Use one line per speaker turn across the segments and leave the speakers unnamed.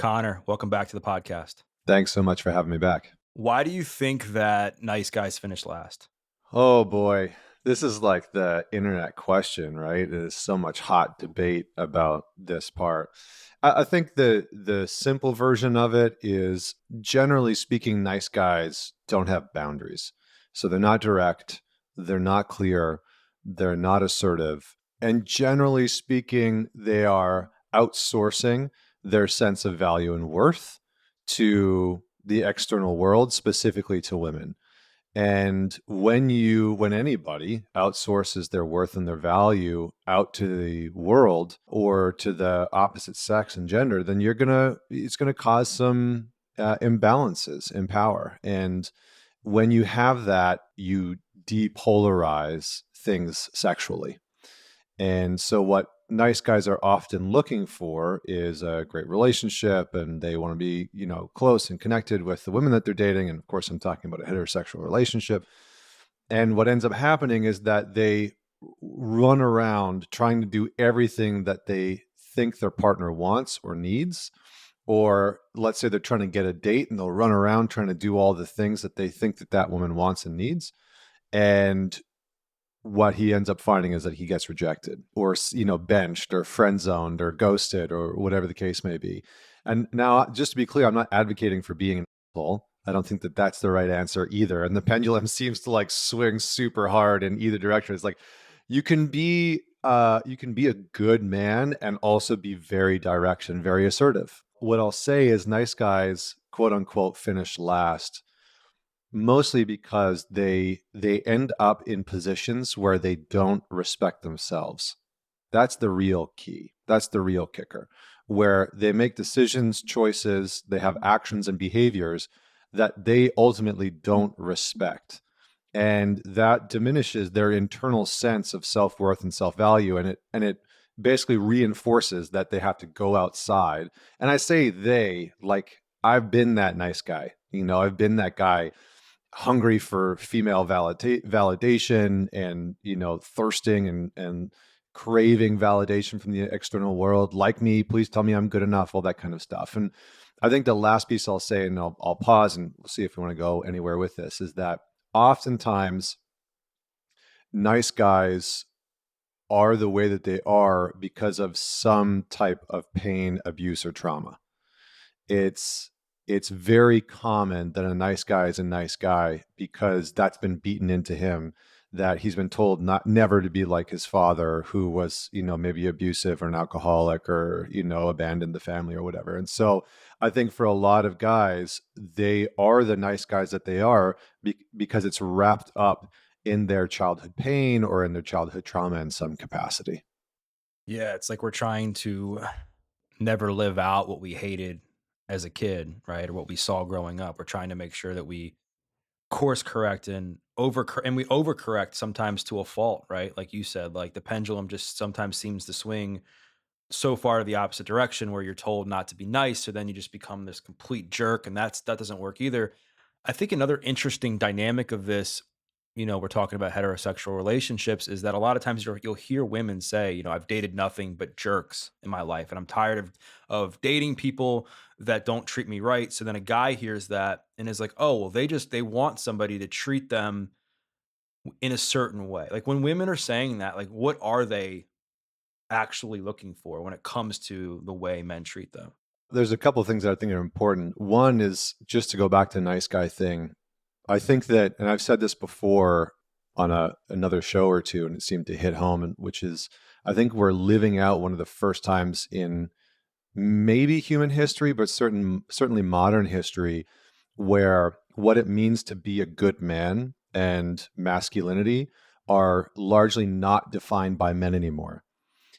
Connor, welcome back to the podcast.
Thanks so much for having me back.
Why do you think that nice guys finish last?
Oh boy, this is like the internet question, right? There's so much hot debate about this part. I think the simple version of it is, generally speaking, nice guys don't have boundaries. So they're not direct, they're not clear, they're not assertive, and generally speaking, they are outsourcing their sense of value and worth to the external world, specifically to women. And when anybody outsources their worth and their value out to the world or to the opposite sex and gender, then it's gonna cause some imbalances in power. And when you have that, you depolarize things sexually. And so what nice guys are often looking for is a great relationship, and they want to be, close and connected with the women that they're dating. And of course, I'm talking about a heterosexual relationship. And what ends up happening is that they run around trying to do everything that they think their partner wants or needs. Or let's say they're trying to get a date, and they'll run around trying to do all the things that they think that woman wants and needs. And what he ends up finding is that he gets rejected or, benched or friend zoned or ghosted or whatever the case may be. And now, just to be clear, I'm not advocating for being an asshole. I don't think that that's the right answer either. And the pendulum seems to like swing super hard in either direction. It's like you can be a good man and also be very direct and very assertive. What I'll say is nice guys, quote unquote, finish last, mostly because they end up in positions where they don't respect themselves. That's the real key. That's the real kicker, where they make decisions, choices, they have actions and behaviors that they ultimately don't respect. And that diminishes their internal sense of self-worth and self-value. And it basically reinforces that they have to go outside. And I say they, like I've been that nice guy. I've been that guy hungry for female validation and thirsting and craving validation from the external world. Like me, please tell me I'm good enough, all that kind of stuff. And I think the last piece I'll say, and I'll pause and we'll see if we want to go anywhere with this, is that oftentimes nice guys are the way that they are because of some type of pain, abuse, or trauma. It's very common that a nice guy is a nice guy because that's been beaten into him, that he's been told never to be like his father, who was, maybe abusive or an alcoholic or, abandoned the family or whatever. And so I think for a lot of guys, they are the nice guys that they are because it's wrapped up in their childhood pain or in their childhood trauma in some capacity.
Yeah, it's like we're trying to never live out what we hated as a kid, right? Or what we saw growing up. We're trying to make sure that we course correct and we overcorrect sometimes to a fault, right? Like you said, like the pendulum just sometimes seems to swing so far to the opposite direction where you're told not to be nice, so then you just become this complete jerk, and that doesn't work either. I think another interesting dynamic of this, we're talking about heterosexual relationships, is that a lot of times you'll hear women say, I've dated nothing but jerks in my life, and I'm tired of dating people that don't treat me right. So then a guy hears that and is like, oh, well, they want somebody to treat them in a certain way. Like when women are saying that, like what are they actually looking for when it comes to the way men treat them?
There's a couple of things that I think are important. One is just to go back to the nice guy thing. I think that, and I've said this before on another show or two, and it seemed to hit home, and which is, I think we're living out one of the first times in maybe human history, but certainly modern history, where what it means to be a good man and masculinity are largely not defined by men anymore.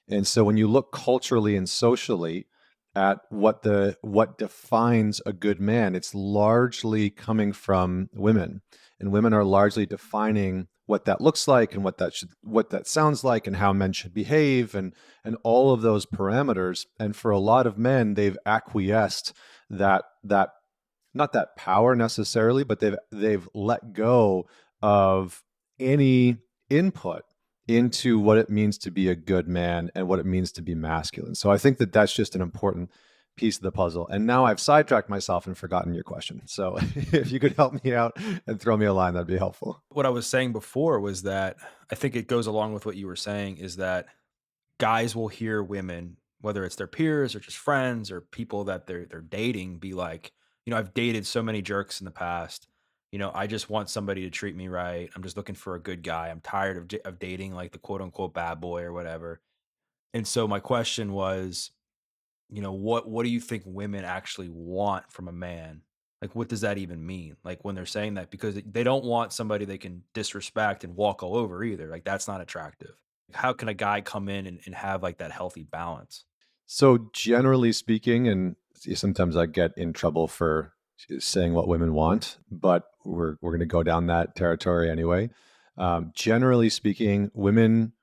And so when you look culturally and socially at what defines a good man, it's largely coming from women. And women are largely defining what that looks like and what that sounds like and how men should behave and all of those parameters. And for a lot of men, they've acquiesced that not that power necessarily, but they've let go of any input into what it means to be a good man and what it means to be masculine. So I think that that's just an important piece of the puzzle. And now I've sidetracked myself and forgotten your question. So if you could help me out and throw me a line, that'd be helpful.
What I was saying before was that I think it goes along with what you were saying is that guys will hear women, whether it's their peers or just friends or people that they're dating, be like, I've dated so many jerks in the past. I just want somebody to treat me right. I'm just looking for a good guy. I'm tired of dating like the quote unquote bad boy or whatever. And so my question was, what do you think women actually want from a man? Like, what does that even mean? Like when they're saying that, because they don't want somebody they can disrespect and walk all over either. Like that's not attractive. How can a guy come in and have like that healthy balance?
So generally speaking, and sometimes I get in trouble for saying what women want, but we're going to go down that territory anyway. Generally speaking, women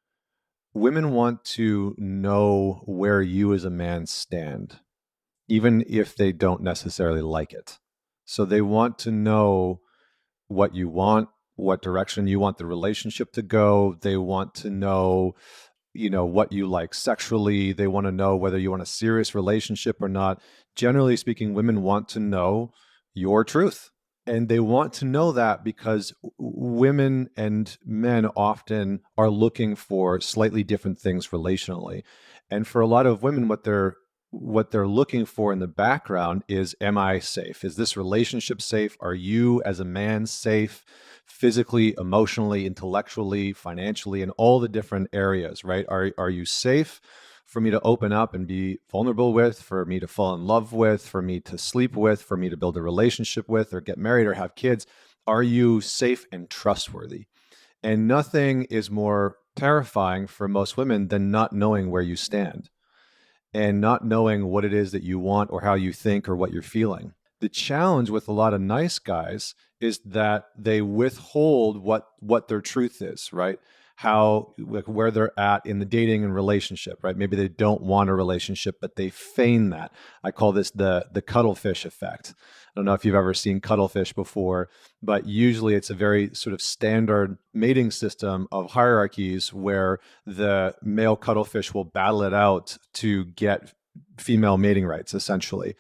want to know where you as a man stand, even if they don't necessarily like it. So they want to know what you want, what direction you want the relationship to go. They want to know, what you like sexually. They want to know whether you want a serious relationship or not. Generally speaking, women want to know your truth. And they want to know that because women and men often are looking for slightly different things relationally. And for a lot of women, what they're looking for in the background is, am I safe? Is this relationship safe? Are you as a man safe physically, emotionally, intellectually, financially, in all the different areas, right? Are you safe for me to open up and be vulnerable with, for me to fall in love with, for me to sleep with, for me to build a relationship with, or get married or have kids? Are you safe and trustworthy? And nothing is more terrifying for most women than not knowing where you stand and not knowing what it is that you want or how you think or what you're feeling. The challenge with a lot of nice guys is that they withhold what their truth is, right? How, like, where they're at in the dating and relationship, right? Maybe they don't want a relationship, but they feign that. I call this the cuttlefish effect. I don't know if you've ever seen cuttlefish before, but usually it's a very sort of standard mating system of hierarchies where the male cuttlefish will battle it out to get female mating rights, essentially.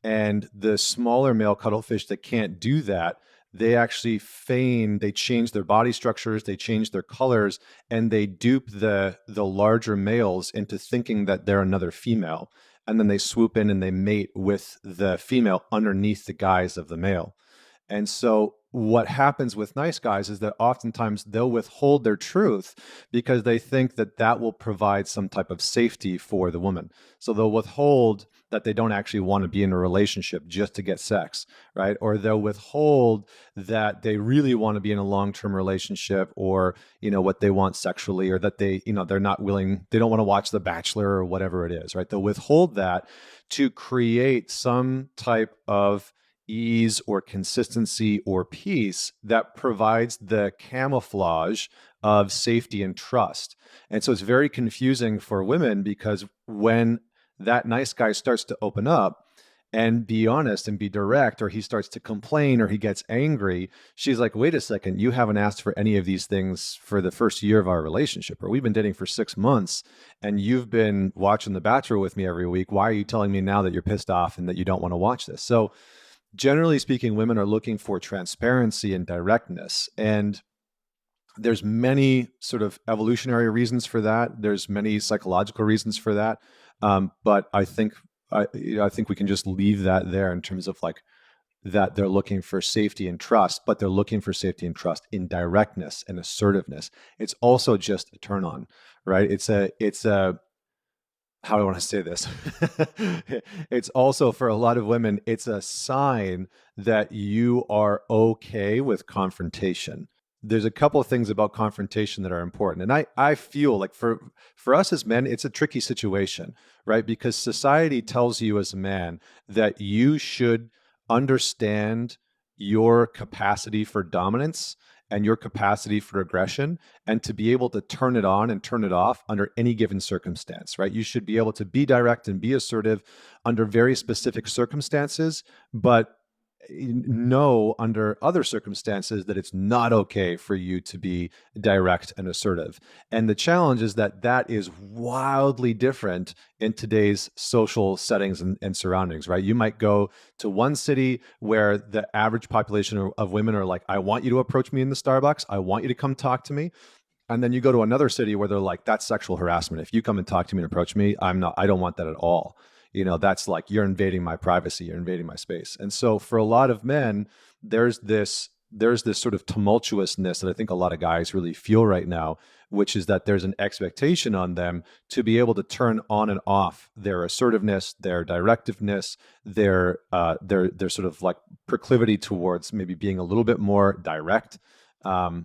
And the smaller male cuttlefish that can't do that, they actually feign, they change their body structures, they change their colors, and they dupe the larger males into thinking that they're another female. And then they swoop in and they mate with the female underneath the guise of the male. And so what happens with nice guys is that oftentimes they'll withhold their truth because they think that that will provide some type of safety for the woman. So they'll withhold that they don't actually want to be in a relationship just to get sex, right? Or they'll withhold that they really want to be in a long-term relationship, or, what they want sexually, or that they're not willing, they don't want to watch The Bachelor or whatever it is, right? They'll withhold that to create some type of ease or consistency or peace that provides the camouflage of safety and trust. And so it's very confusing for women because when that nice guy starts to open up and be honest and be direct, or he starts to complain or he gets angry, she's like, wait a second, you haven't asked for any of these things for the first year of our relationship, or we've been dating for 6 months and you've been watching The Bachelor with me every week. Why are you telling me now that you're pissed off and that you don't want to watch this? So generally speaking, women are looking for transparency and directness. And there's many sort of evolutionary reasons for that. There's many psychological reasons for that. But I think we can just leave that there in terms of like that they're looking for safety and trust, but they're looking for safety and trust in directness and assertiveness. It's also just a turn on, right? It's a how do I want to say this? It's also, for a lot of women, it's a sign that you are okay with confrontation. There's a couple of things about confrontation that are important. And I feel like for us as men, it's a tricky situation, right? Because society tells you as a man that you should understand your capacity for dominance and your capacity for aggression, and to be able to turn it on and turn it off under any given circumstance, right? You should be able to be direct and be assertive under very specific circumstances, but know under other circumstances that it's not okay for you to be direct and assertive. And the challenge is that that is wildly different in today's social settings and surroundings, right? You might go to one city where the average population of women are like, I want you to approach me in the Starbucks. I want you to come talk to me. And then you go to another city where they're like, that's sexual harassment. If you come and talk to me and approach me, I don't want that at all. That's like, you're invading my privacy, you're invading my space. And so for a lot of men, there's this sort of tumultuousness that I think a lot of guys really feel right now, which is that there's an expectation on them to be able to turn on and off their assertiveness, their directiveness, their sort of like proclivity towards maybe being a little bit more direct.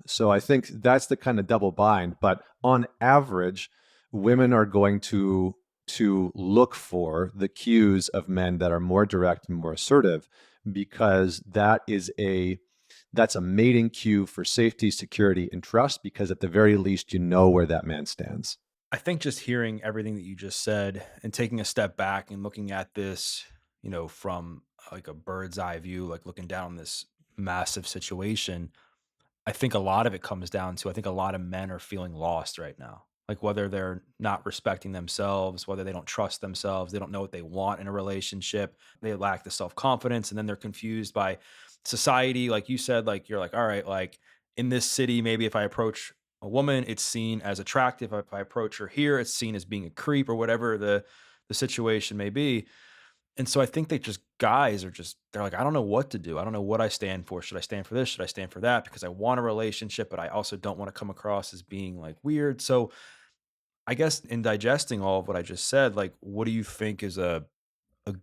So I think that's the kind of double bind. But on average, women are going to look for the cues of men that are more direct and more assertive, because that's a mating cue for safety, security, and trust, because at the very least, you know where that man stands.
I think just hearing everything that you just said and taking a step back and looking at this, from like a bird's eye view, like looking down on this massive situation, I think a lot of it comes down to I think a lot of men are feeling lost right now. Like whether they're not respecting themselves, whether they don't trust themselves, they don't know what they want in a relationship, they lack the self-confidence, and then they're confused by society. Like you said, like you're like, all right, like in this city, maybe if I approach a woman, it's seen as attractive. If I approach her here, it's seen as being a creep or whatever the situation may be. And so I think they just guys are just they're like, I don't know what to do. I don't know what I stand for. Should I stand for this? Should I stand for that? Because I want a relationship, but I also don't want to come across as being like weird. So I guess in digesting all of what I just said, like what do you think is a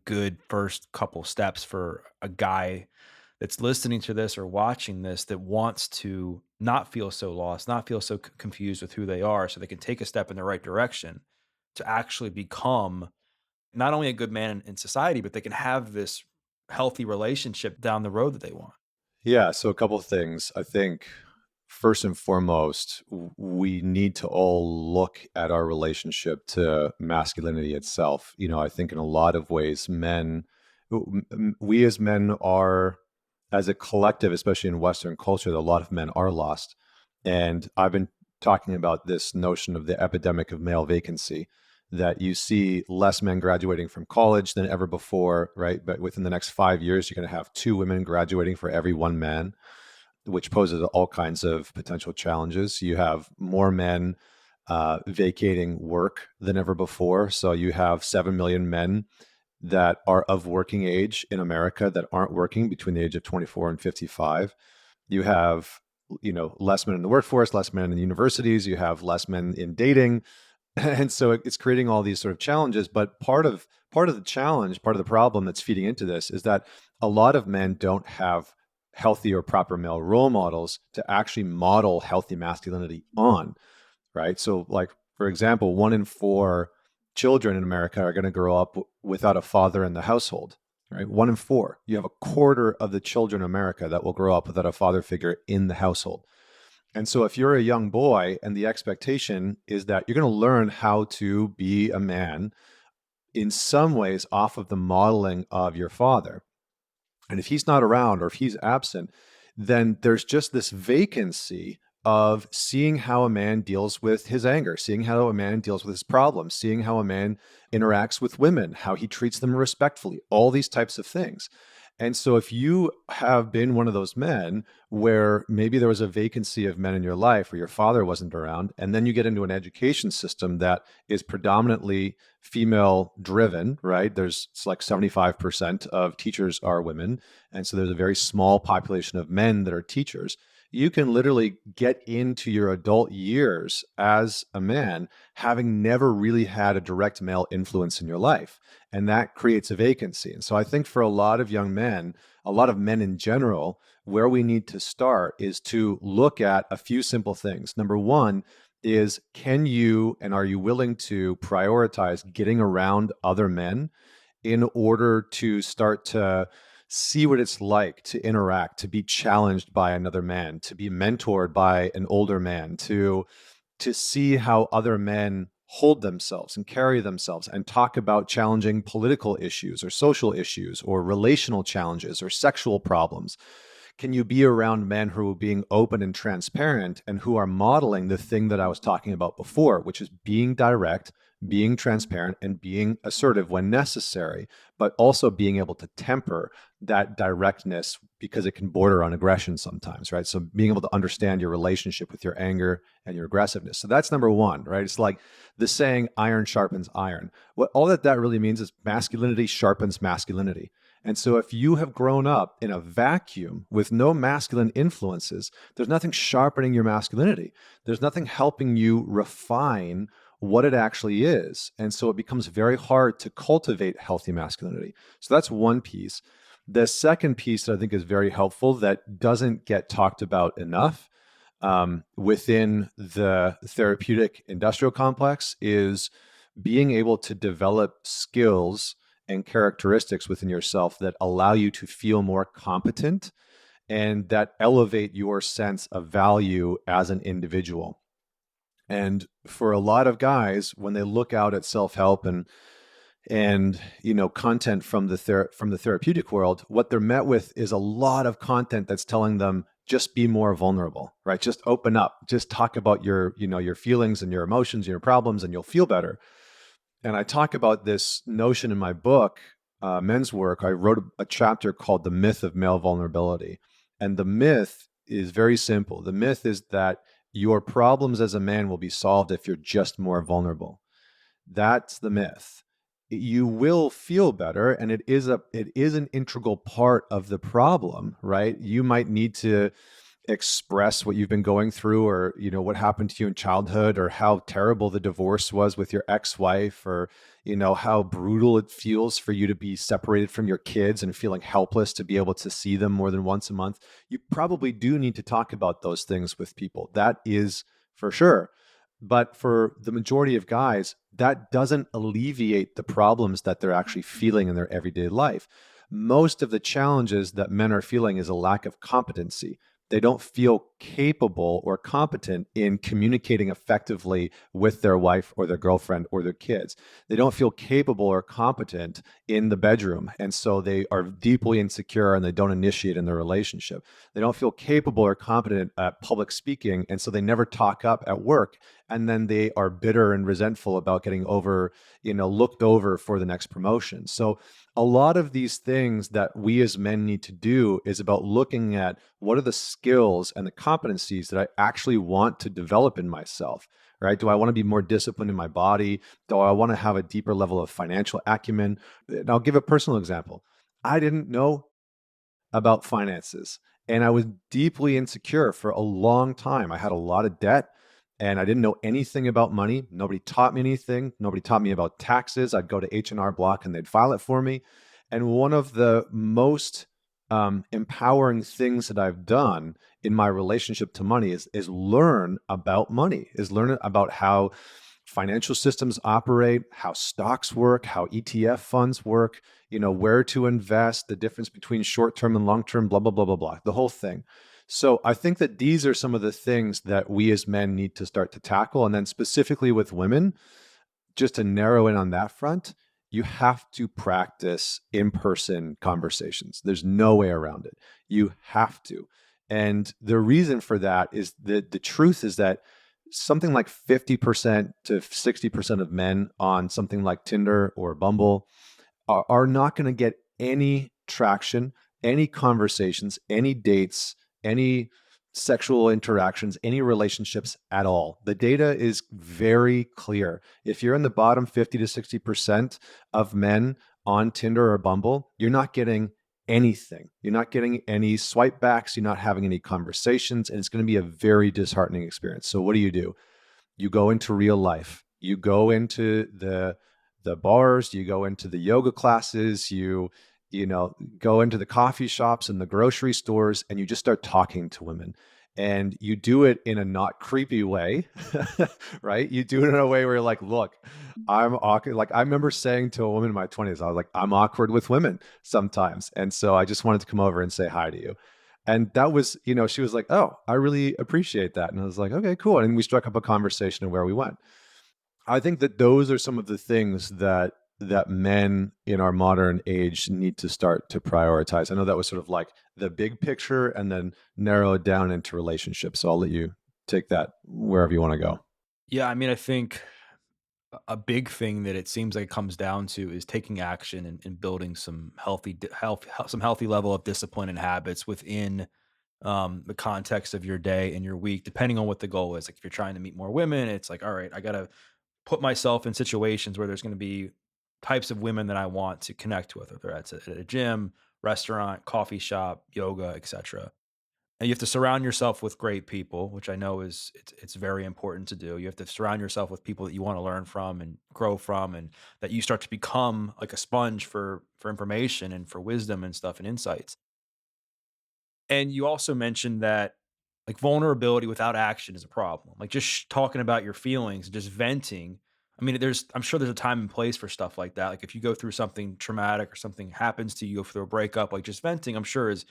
good first couple steps for a guy that's listening to this or watching this that wants to not feel so lost, not feel so confused with who they are, so they can take a step in the right direction to actually become not only a good man in society, but they can have this healthy relationship down the road that they want.
Yeah, so a couple of things. I think first and foremost, we need to all look at our relationship to masculinity itself. I think in a lot of ways, we as men are, as a collective, especially in Western culture, a lot of men are lost. And I've been talking about this notion of the epidemic of male vacancy, that you see less men graduating from college than ever before, right? But within the next 5 years, you're going to have two women graduating for every one man, which poses all kinds of potential challenges. You have more men vacating work than ever before. So you have 7 million men that are of working age in America that aren't working between the age of 24 and 55. You have, less men in the workforce, less men in the universities. You have less men in dating. And so it's creating all these sort of challenges. But part of the challenge, part of the problem that's feeding into this is that a lot of men don't have healthy or proper male role models to actually model healthy masculinity on, right? So, like, for example, 1 in 4 children in America are going to grow up without a father in the household, right? 1 in 4. You have a quarter of the children in America that will grow up without a father figure in the household. And so, if you're a young boy and the expectation is that you're going to learn how to be a man in some ways off of the modeling of your father, and if he's not around or if he's absent, then there's just this vacancy of seeing how a man deals with his anger, seeing how a man deals with his problems, seeing how a man interacts with women, how he treats them respectfully, all these types of things. And so, if you have been one of those men where maybe there was a vacancy of men in your life where your father wasn't around, and then you get into an education system that is predominantly female driven, right? It's like 75% of teachers are women. And so there's a very small population of men that are teachers. You can literally get into your adult years as a man having never really had a direct male influence in your life. And that creates a vacancy. And so I think for a lot of young men, a lot of men in general, where we need to start is to look at a few simple things. Number one is, can you and are you willing to prioritize getting around other men in order to start to see what it's like to interact, to be challenged by another man, to be mentored by an older man, to see how other men hold themselves and carry themselves and talk about challenging political issues or social issues or relational challenges or sexual problems? Can you be around men who are being open and transparent and who are modeling the thing that I was talking about before, which is being direct, being transparent, and being assertive when necessary, but also being able to temper that directness because it can border on aggression sometimes, right? So being able to understand your relationship with your anger and your aggressiveness. So that's number one, right? It's like the saying, iron sharpens iron. What all that really means is masculinity sharpens masculinity. And so if you have grown up in a vacuum with no masculine influences, there's nothing sharpening your masculinity. There's nothing helping you refine what it actually is. And so it becomes very hard to cultivate healthy masculinity. So that's one piece. The second piece that I think is very helpful that doesn't get talked about enough within the therapeutic industrial complex is being able to develop skills and characteristics within yourself that allow you to feel more competent and that elevate your sense of value as an individual. And for a lot of guys, when they look out at self-help and content from the therapeutic world, what they're met with is a lot of content that's telling them just be more vulnerable, right? Just open up, just talk about your feelings and your emotions and your problems, and you'll feel better. And I talk about this notion in my book, Men's Work. I wrote a chapter called The Myth of Male Vulnerability. And the myth is very simple. The myth is that your problems as a man will be solved if you're just more vulnerable. That's the myth. You will feel better, and it is an integral part of the problem, right? You might need to express what you've been going through, or what happened to you in childhood, or how terrible the divorce was with your ex-wife, or how brutal it feels for you to be separated from your kids and feeling helpless to be able to see them more than once a month. You probably do need to talk about those things with people. That is for sure. But for the majority of guys, that doesn't alleviate the problems that they're actually feeling in their everyday life. Most of the challenges that men are feeling is a lack of competency. They don't feel capable or competent in communicating effectively with their wife or their girlfriend or their kids. They don't feel capable or competent in the bedroom. And so they are deeply insecure and they don't initiate in their relationship. They don't feel capable or competent at public speaking. And so they never talk up at work. And then they are bitter and resentful about getting looked over for the next promotion. So a lot of these things that we as men need to do is about looking at what are the skills and the competencies that I actually want to develop in myself, right? Do I want to be more disciplined in my body? Do I want to have a deeper level of financial acumen? And I'll give a personal example. I didn't know about finances, and I was deeply insecure for a long time. I had a lot of debt and I didn't know anything about money. Nobody taught me anything. Nobody taught me about taxes. I'd go to H&R Block and they'd file it for me. And one of the most empowering things that I've done in my relationship to money is learn about money, is learn about how financial systems operate, how stocks work, how ETF funds work, where to invest, the difference between short-term and long-term, blah, blah, blah, blah, blah, the whole thing. So I think that these are some of the things that we as men need to start to tackle. And then specifically with women, just to narrow in on that front, you have to practice in-person conversations. There's no way around it. You have to. And the reason for that is that the truth is that something like 50% to 60% of men on something like Tinder or Bumble are not going to get any traction, any conversations, any dates, any sexual interactions, any relationships at all. The data is very clear. If you're in the bottom 50 to 60% of men on Tinder or Bumble, you're not getting anything. You're not getting any swipe backs. You're not having any conversations. And it's going to be a very disheartening experience. So what do? You go into real life. You go into the bars, you go into the yoga classes, you go into the coffee shops and the grocery stores, and you just start talking to women. And you do it in a not creepy way, right? You do it in a way where you're like, look, I'm awkward. Like I remember saying to a woman in my 20s, I was like, I'm awkward with women sometimes. And so I just wanted to come over and say hi to you. And that was, she was like, oh, I really appreciate that. And I was like, okay, cool. And we struck up a conversation of where we went. I think that those are some of the things that men in our modern age need to start to prioritize. I know that was sort of like the big picture and then narrow it down into relationships. So I'll let you take that wherever you want to go.
Yeah, I mean, I think a big thing that it seems like it comes down to is taking action and building some some healthy level of discipline and habits within the context of your day and your week, depending on what the goal is. Like if you're trying to meet more women, it's like, all right, I gotta put myself in situations where there's going to be types of women that I want to connect with, whether that's at a gym, restaurant, coffee shop, yoga, etc. And you have to surround yourself with great people, which I know is it's very important to do. You have to surround yourself with people that you want to learn from and grow from, and that you start to become like a sponge for information and for wisdom and stuff and insights. And you also mentioned that like vulnerability without action is a problem. Like just talking about your feelings and just venting. I mean, I'm sure there's a time and place for stuff like that. Like if you go through something traumatic or something happens to you, you go through a breakup, like just venting, I'm sure is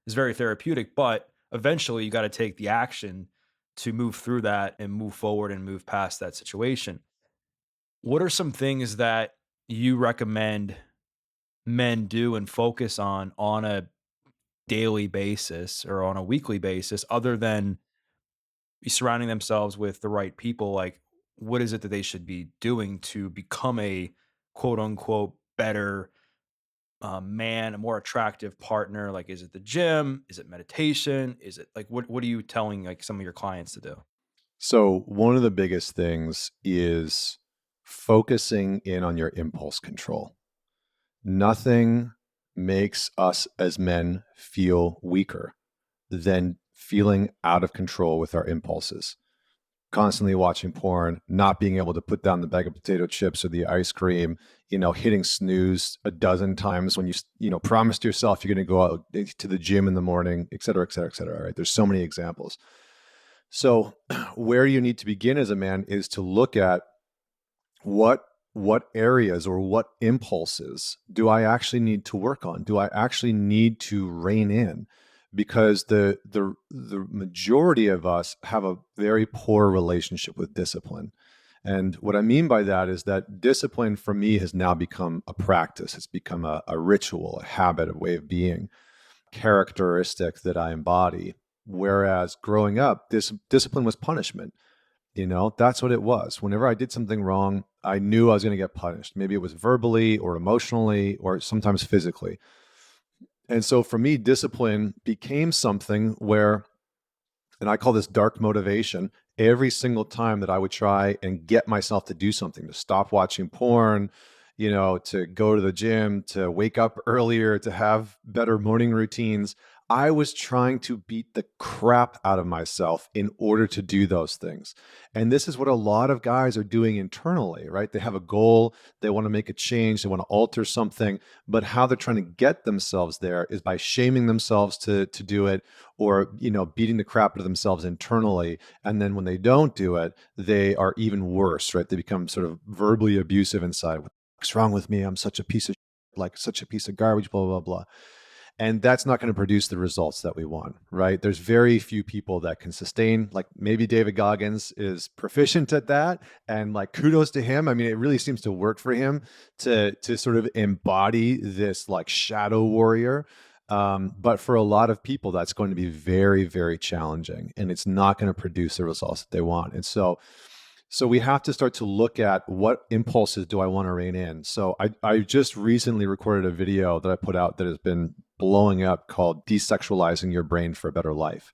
very therapeutic. But eventually you got to take the action to move through that and move forward and move past that situation. What are some things that you recommend men do and focus on a daily basis or on a weekly basis other than surrounding themselves with the right people? Like what is it that they should be doing to become a quote unquote better man, a more attractive partner? Like is it the gym, is it meditation, is it like what are you telling like some of your clients to do?
So one of the biggest things is focusing in on your impulse control. Nothing makes us as men feel weaker than feeling out of control with our impulses. Constantly watching porn, not being able to put down the bag of potato chips or the ice cream, hitting snooze a dozen times when promised yourself you're going to go out to the gym in the morning, et cetera, et cetera, et cetera. Right? There's so many examples. So, where you need to begin as a man is to look at what what areas or what impulses do I actually need to work on? Do I actually need to rein in? Because the majority of us have a very poor relationship with discipline. And what I mean by that is that discipline for me has now become a practice. It's become a ritual, a habit, a way of being, characteristic that I embody. Whereas growing up, this discipline was punishment. That's what it was. Whenever I did something wrong, I knew I was going to get punished. Maybe it was verbally or emotionally or sometimes physically. And so for me, discipline became something where, and I call this dark motivation, every single time that I would try and get myself to do something, to stop watching porn, to go to the gym, to wake up earlier, to have better morning routines, I was trying to beat the crap out of myself in order to do those things. And this is what a lot of guys are doing internally, right? They have a goal, they want to make a change, they want to alter something, but how they're trying to get themselves there is by shaming themselves to do it, or beating the crap out of themselves internally. And then when they don't do it, they are even worse, right? They become sort of verbally abusive inside. What's wrong with me? I'm such a piece of like such a piece of garbage, blah blah blah. And that's not going to produce the results that we want, right? There's very few people that can sustain, like maybe David Goggins is proficient at that, and like kudos to him. I mean, it really seems to work for him to sort of embody this like shadow warrior. But for a lot of people, that's going to be very, very challenging, and it's not going to produce the results that they want. And so we have to start to look at what impulses do I want to rein in. So I just recently recorded a video that I put out that has been blowing up called Desexualizing Your Brain for a Better Life.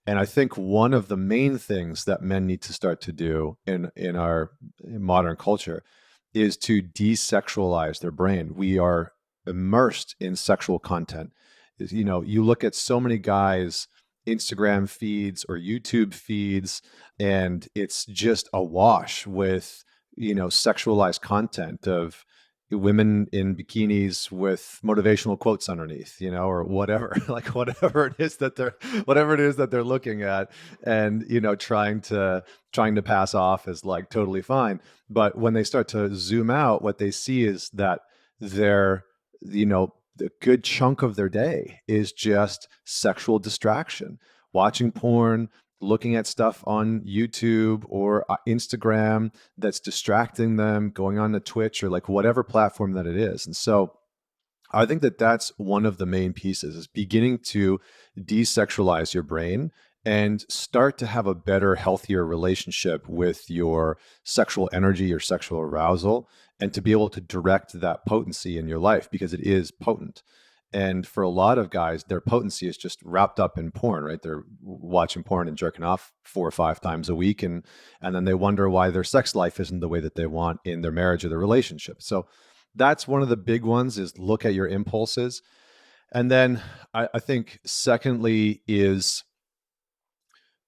And I think one of the main things that men need to start to do in our modern culture is to desexualize their brain. We are immersed in sexual content. You look at so many guys Instagram feeds or YouTube feeds, and it's just awash with, sexualized content of women in bikinis with motivational quotes underneath, or whatever, like whatever it is that they're looking at, and trying to pass off as like totally fine. But when they start to zoom out, what they see is that they're, the good chunk of their day is just sexual distraction, watching porn, looking at stuff on YouTube or Instagram that's distracting them, going on to Twitch or like whatever platform that it is. And so I think that that's one of the main pieces is beginning to desexualize your brain and start to have a better, healthier relationship with your sexual energy, your sexual arousal, and to be able to direct that potency in your life because it is potent. And for a lot of guys, their potency is just wrapped up in porn, right? They're watching porn and jerking off 4 or 5 times a week, and then they wonder why their sex life isn't the way that they want in their marriage or their relationship. So that's one of the big ones is look at your impulses. And then I think secondly is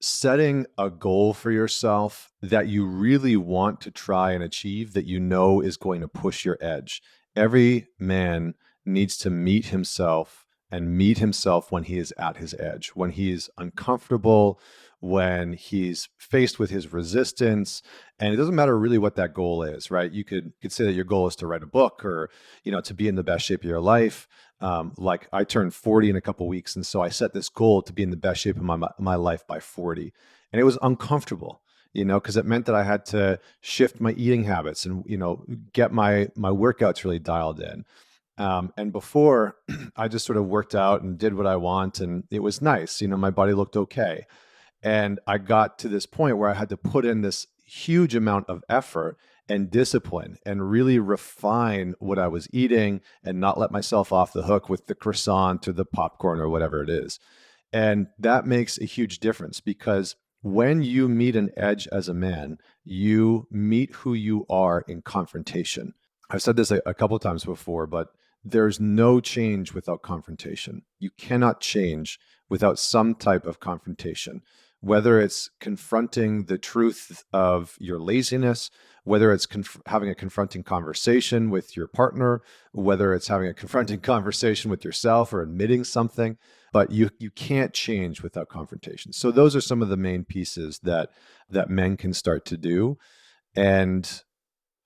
setting a goal for yourself that you really want to try and achieve that you know is going to push your edge. Every man needs to meet himself and meet himself when he is at his edge, when he's uncomfortable, when he's faced with his resistance. And it doesn't matter really what that goal is, right? You could say that your goal is to write a book or, to be in the best shape of your life. Like I turned 40 in a couple of weeks. And so I set this goal to be in the best shape of my life by 40. And it was uncomfortable, because it meant that I had to shift my eating habits and, get my workouts really dialed in. And before I just sort of worked out and did what I want and it was nice, my body looked okay. And I got to this point where I had to put in this huge amount of effort and discipline and really refine what I was eating and not let myself off the hook with the croissant or the popcorn or whatever it is. And that makes a huge difference because when you meet an edge as a man, you meet who you are in confrontation. I've said this a couple of times before, but there's no change without confrontation. You cannot change without some type of confrontation, whether it's confronting the truth of your laziness, whether it's having a confronting conversation with your partner, whether it's having a confronting conversation with yourself or admitting something, but you can't change without confrontation. So those are some of the main pieces that men can start to do. And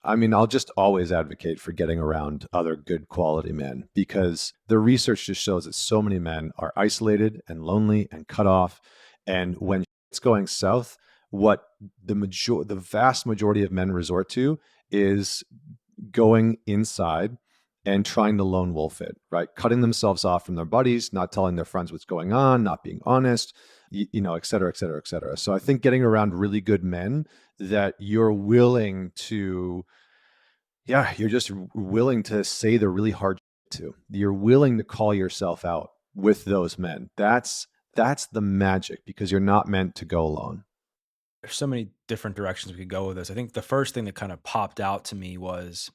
I mean, I'll just always advocate for getting around other good quality men because the research just shows that so many men are isolated and lonely and cut off. And when it's going south, what the vast majority of men resort to is going inside and trying to lone wolf it, right? Cutting themselves off from their buddies, not telling their friends what's going on, not being honest, et cetera, et cetera, et cetera. So I think getting around really good men that you're willing to, you're just willing to say the really hard to. You're willing to call yourself out with those men. That's the magic because you're not meant to go alone.
There's so many different directions we could go with this. I think the first thing that kind of popped out to me was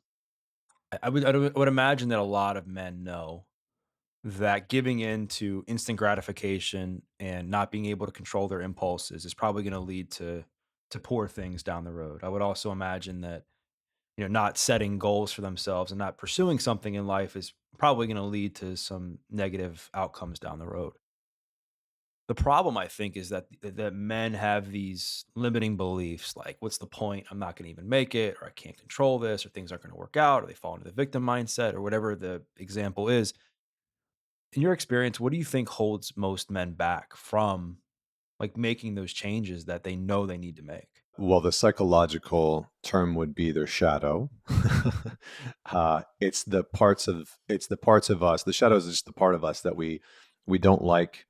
I would imagine that a lot of men know that giving in to instant gratification and not being able to control their impulses is probably going to lead to poor things down the road. I would also imagine that not setting goals for themselves and not pursuing something in life is probably going to lead to some negative outcomes down the road. The problem I think is that men have these limiting beliefs like what's the point? I'm not going to even make it or I can't control this or things aren't going to work out or they fall into the victim mindset or whatever the example is. In your experience, what do you think holds most men back from like making those changes that they know they need to make?
Well, the psychological term would be their shadow. It's the parts of us. The shadow is just the part of us that we don't like,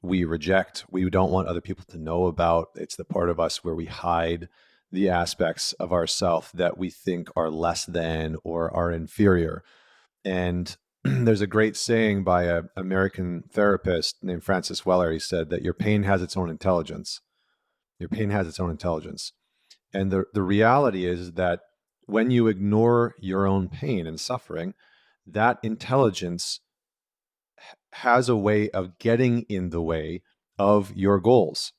we reject, we don't want other people to know about. It's the part of us where we hide the aspects of ourself that we think are less than or are inferior. And there's a great saying by an American therapist named Francis Weller. He said that your pain has its own intelligence. Your pain has its own intelligence. And the reality is that when you ignore your own pain and suffering, that intelligence has a way of getting in the way of your goals,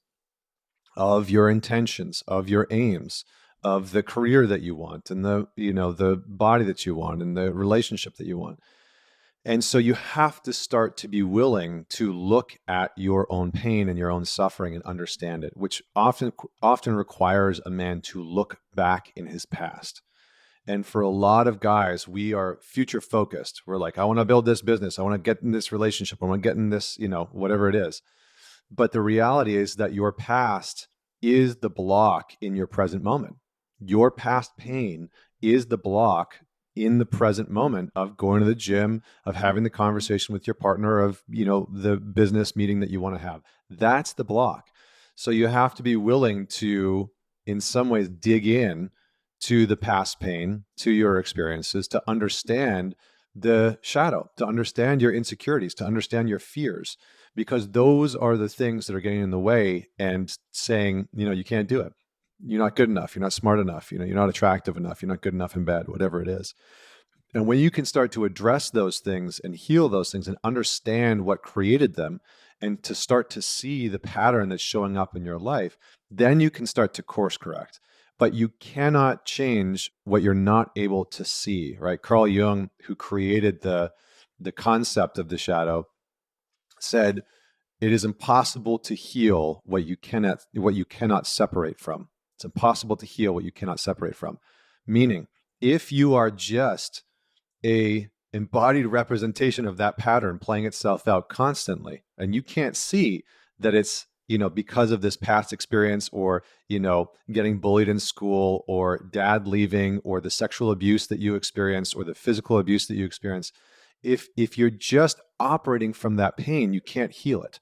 of your intentions, of your aims, of the career that you want and the body that you want and the relationship that you want. And so you have to start to be willing to look at your own pain and your own suffering and understand it, which often requires a man to look back in his past. And for a lot of guys, we are future focused. We're like, I want to build this business. I want to get in this relationship. I want to get in this, whatever it is. But the reality is that your past is the block in your present moment. Your past pain is the block in the present moment of going to the gym, of having the conversation with your partner, of, the business meeting that you want to have. That's the block. So you have to be willing to, in some ways, dig in to the past pain, to your experiences, to understand the shadow, to understand your insecurities, to understand your fears, because those are the things that are getting in the way and saying, you can't do it. You're not good enough. You're not smart enough. You're not attractive enough. You're not good enough in bed, whatever it is. And when you can start to address those things and heal those things and understand what created them, and to start to see the pattern that's showing up in your life, then you can start to course correct. But you cannot change what you're not able to see, right? Carl Jung, who created the concept of the shadow, said it is impossible to heal what you cannot separate from. It's impossible to heal what you cannot separate from. Meaning, if you are just a embodied representation of that pattern playing itself out constantly, and you can't see that it's, because of this past experience, or, getting bullied in school, or dad leaving, or the sexual abuse that you experienced, or the physical abuse that you experienced. If you're just operating from that pain, you can't heal it.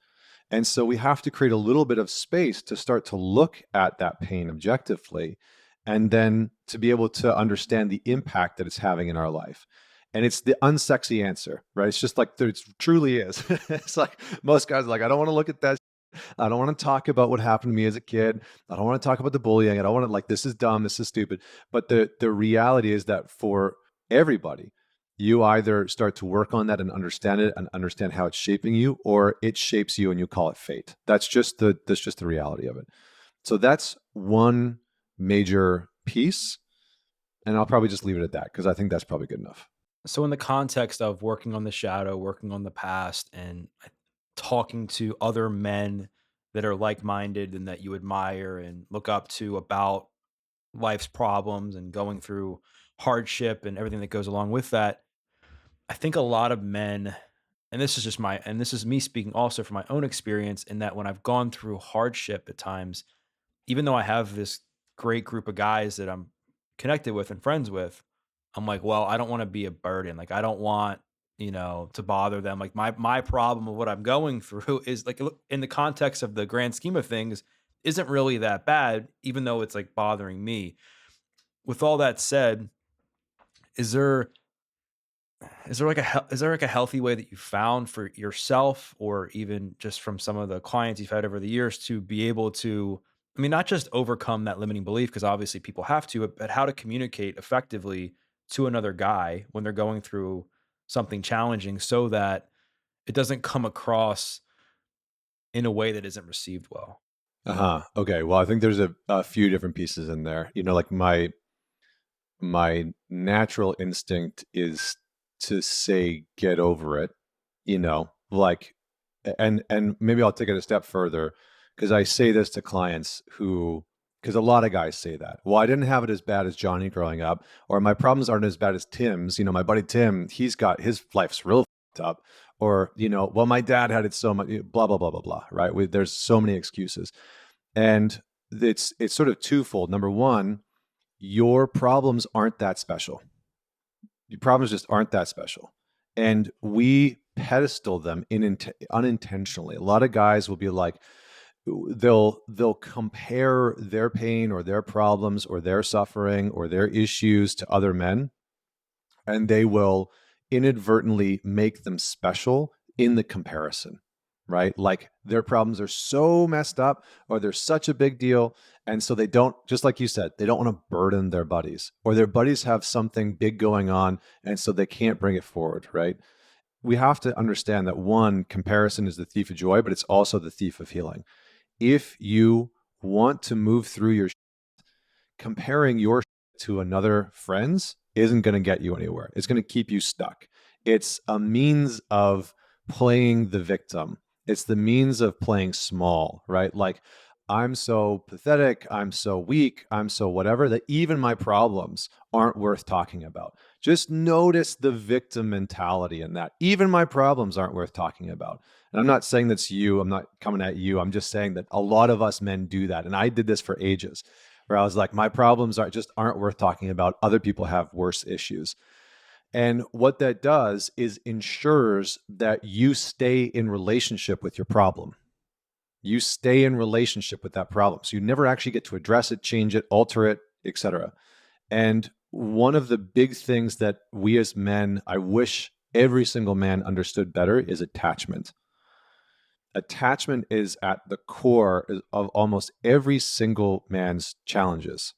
And so we have to create a little bit of space to start to look at that pain objectively, and then to be able to understand the impact that it's having in our life. And it's the unsexy answer, right? It's just like, it truly is. It's like most guys are like, I don't want to look at that. I don't want to talk about what happened to me as a kid. I don't want to talk about the bullying. I don't want to, like, this is dumb. This is stupid. But the reality is that for everybody, you either start to work on that and understand it and understand how it's shaping you, or it shapes you and you call it fate. That's just the reality of it. So that's one major piece. And I'll probably just leave it at that, because I think that's probably good enough.
So in the context of working on the shadow, working on the past, and talking to other men that are like-minded and that you admire and look up to about life's problems and going through hardship and everything that goes along with that, I think a lot of men, and this is me speaking also from my own experience, in that when I've gone through hardship at times, even though I have this great group of guys that I'm connected with and friends with, I'm like, well, I don't want to be a burden. Like, I don't want, to bother them. Like, my problem of what I'm going through is, like, look, in the context of the grand scheme of things, isn't really that bad, even though it's like bothering me. With all that said, is there is there like a healthy way that you found for yourself, or even just from some of the clients you've had over the years, to be able to, I mean, not just overcome that limiting belief, because obviously people have to, but how to communicate effectively to another guy when they're going through something challenging, so that it doesn't come across in a way that isn't received well?
Uh-huh. Okay. Well, I think there's a few different pieces in there. Like my natural instinct is to say, get over it, like, and maybe I'll take it a step further, because I say this to clients who, because a lot of guys say that, well, I didn't have it as bad as Johnny growing up, or my problems aren't as bad as Tim's. My buddy Tim, he's got his life's real fucked up, or, well, my dad had it so much, blah blah blah blah blah, right? There's so many excuses. And it's sort of twofold. Number one, your problems aren't that special. Your problems just aren't that special. And we pedestal them unintentionally. A lot of guys will be like, they'll compare their pain or their problems or their suffering or their issues to other men, and they will inadvertently make them special in the comparison, right? Like, their problems are so messed up, or they're such a big deal. And so they don't, just like you said, they don't want to burden their buddies, or their buddies have something big going on. And so they can't bring it forward, right? We have to understand that, one, comparison is the thief of joy, but it's also the thief of healing. If you want to move through comparing your to another friend's isn't going to get you anywhere. It's going to keep you stuck. It's a means of playing the victim. It's the means of playing small, right? Like, I'm so pathetic, I'm so weak, I'm so whatever, that even my problems aren't worth talking about. Just notice the victim mentality in that. Even my problems aren't worth talking about. And I'm not saying that's you. I'm not coming at you. I'm just saying that a lot of us men do that. And I did this for ages, where I was like, my problems aren't worth talking about. Other people have worse issues. And what that does is ensures that you stay in relationship with your problem. You stay in relationship with that problem. So you never actually get to address it, change it, alter it, etc. And one of the big things that we as men, I wish every single man understood better, is attachment. Attachment is at the core of almost every single man's challenges.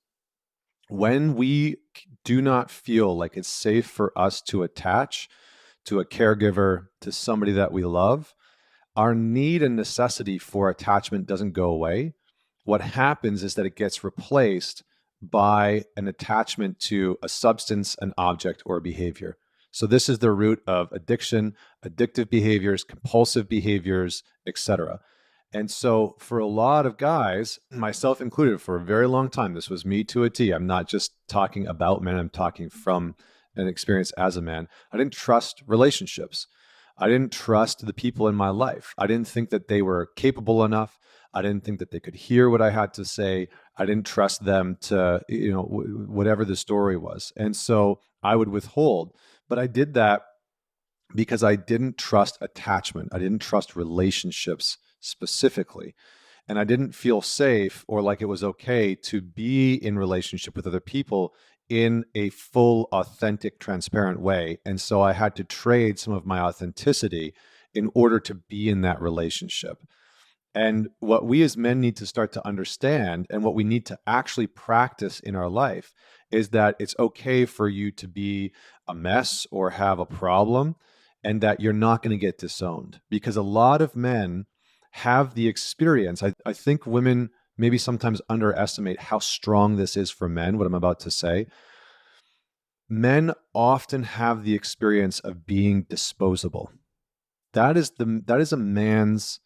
When we do not feel like it's safe for us to attach to a caregiver, to somebody that we love, our need and necessity for attachment doesn't go away. What happens is that it gets replaced by an attachment to a substance, an object, or a behavior. So this is the root of addiction, addictive behaviors, compulsive behaviors, etc. And so for a lot of guys, myself included, for a very long time, this was me to a T. I'm not just talking about men, I'm talking from an experience as a man. I didn't trust relationships. I didn't trust the people in my life. I didn't think that they were capable enough. I didn't think that they could hear what I had to say. I didn't trust them to, whatever the story was. And so I would withhold. But I did that because I didn't trust attachment. I didn't trust relationships specifically. And I didn't feel safe or like it was okay to be in relationship with other people in a full, authentic, transparent way. And so I had to trade some of my authenticity in order to be in that relationship. And what we as men need to start to understand, and what we need to actually practice in our life, is that it's okay for you to be a mess or have a problem, and that you're not going to get disowned. Because a lot of men have the experience. I think women maybe sometimes underestimate how strong this is for men, what I'm about to say. Men often have the experience of being disposable. That is a man's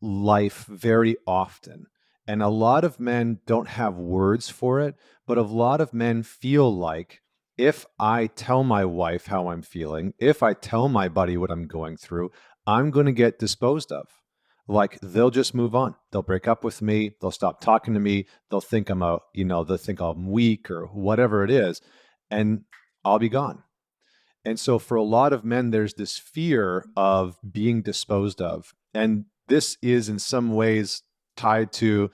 life very often. And a lot of men don't have words for it, but a lot of men feel like, if I tell my wife how I'm feeling, if I tell my buddy what I'm going through, I'm going to get disposed of. Like, they'll just move on. They'll break up with me. They'll stop talking to me. They'll think they'll think I'm weak or whatever it is, and I'll be gone. And so for a lot of men, there's this fear of being disposed of. And this is in some ways tied to,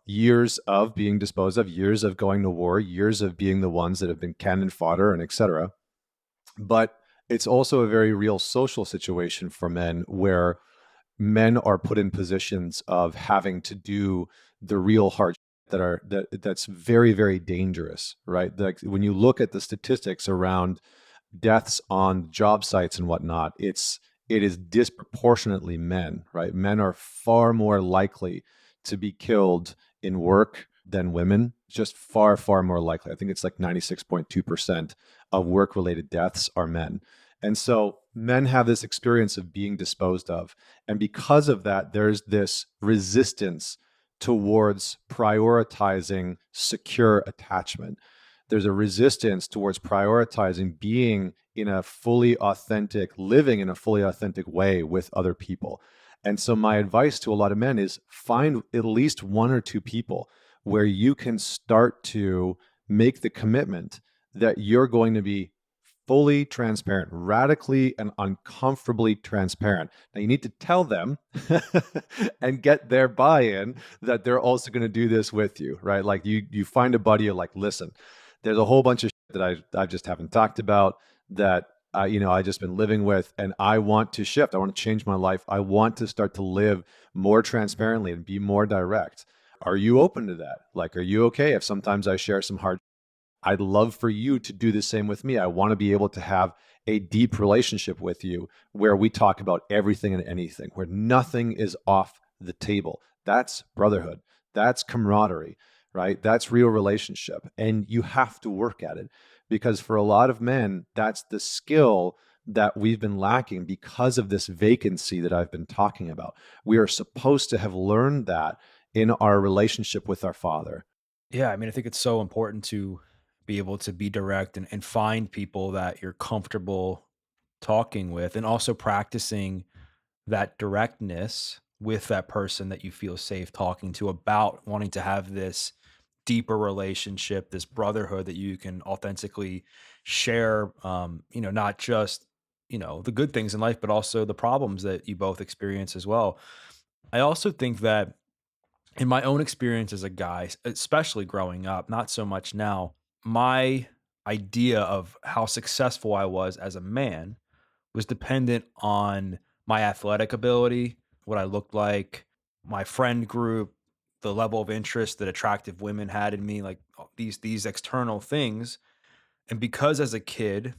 years of being disposed of, years of going to war, years of being the ones that have been cannon fodder and etc. But it's also a very real social situation for men, where men are put in positions of having to do the real hard that's very, very dangerous, right? Like, when you look at the statistics around deaths on job sites and whatnot, it is disproportionately men, right? Men are far more likely to be killed in work than women, just far, far more likely. I think it's like 96.2% of work-related deaths are men. And so men have this experience of being disposed of. And because of that, there's this resistance towards prioritizing secure attachment. There's a resistance towards prioritizing being in a fully authentic, living in a fully authentic way with other people. And so my advice to a lot of men is, find at least one or two people where you can start to make the commitment that you're going to be fully transparent, radically and uncomfortably transparent. Now, you need to tell them and get their buy-in that they're also going to do this with you, right? Like, you find a buddy, you're like, listen, there's a whole bunch of shit that I just haven't talked about, that I just been living with, and I want to shift. I want to change my life. I want to start to live more transparently and be more direct. Are you open to that? Like, are you okay if sometimes I share some hard? I'd love for you to do the same with me. I want to be able to have a deep relationship with you where we talk about everything and anything, where nothing is off the table. That's brotherhood. That's camaraderie, right? That's real relationship. And you have to work at it, because for a lot of men, that's the skill that we've been lacking because of this vacancy that I've been talking about. We are supposed to have learned that in our relationship with our Father.
Yeah, I mean, I think it's so important to be able to be direct and find people that you're comfortable talking with, and also practicing that directness with that person that you feel safe talking to about wanting to have this deeper relationship, this brotherhood that you can authentically share, not just, the good things in life, but also the problems that you both experience as well. I also think that in my own experience as a guy, especially growing up, not so much now, my idea of how successful I was as a man was dependent on my athletic ability, what I looked like, my friend group, the level of interest that attractive women had in me, like these external things. And because as a kid,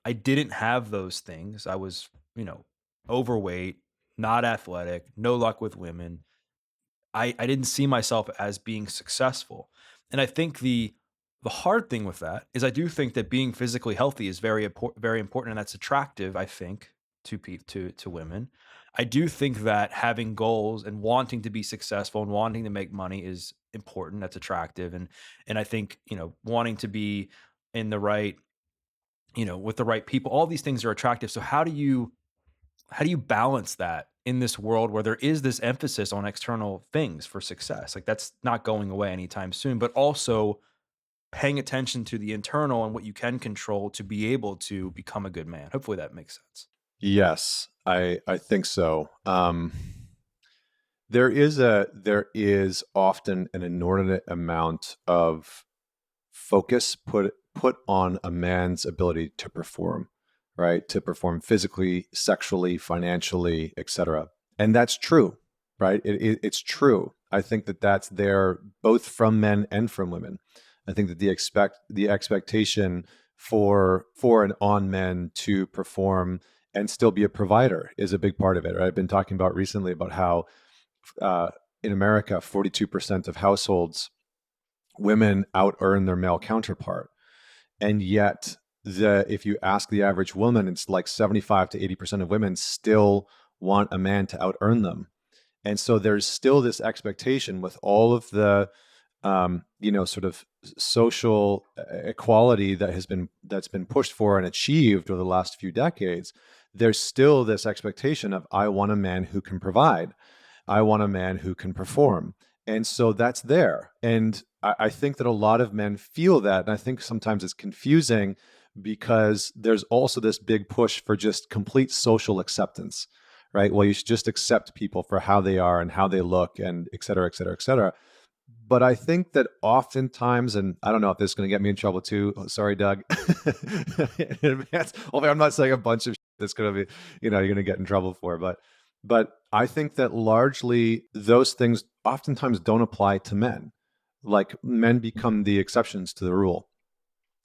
I didn't have those things. I was, you know, overweight, not athletic, no luck with women. I didn't see myself as being successful. And I think the hard thing with that is I do think that being physically healthy is very important, and that's attractive, I think, to women. I do think that having goals and wanting to be successful and wanting to make money is important. That's attractive. And I think, wanting to be in the right, with the right people, all these things are attractive. So how do you balance that in this world where there is this emphasis on external things for success? Like that's not going away anytime soon, but also paying attention to the internal and what you can control to be able to become a good man. Hopefully that makes sense.
Yes, I think so. There is often an inordinate amount of focus put on a man's ability to perform, right? To perform physically, sexually, financially, etc. And that's true, right? It's true. I think that that's there both from men and from women. I think that the expectation for an on men to perform and still be a provider is a big part of it. Right? I've been talking about recently about how uh, in America, 42% of households, women out earn their male counterpart. And yet, if you ask the average woman, it's like 75 to 80% of women still want a man to out earn them. And so there's still this expectation with all of the sort of social equality that's been pushed for and achieved over the last few decades. There's still this expectation of I want a man who can provide. I want a man who can perform. And so that's there. And I think that a lot of men feel that. And I think sometimes it's confusing because there's also this big push for just complete social acceptance, right? Well, you should just accept people for how they are and how they look and et cetera, et cetera, et cetera. But I think that oftentimes, and I don't know if this is going to get me in trouble too. Oh, sorry, Doug. In advance. Although I'm not saying a bunch of shit that's going to be, you're going to get in trouble for. But I think that largely those things oftentimes don't apply to men. Like men become the exceptions to the rule.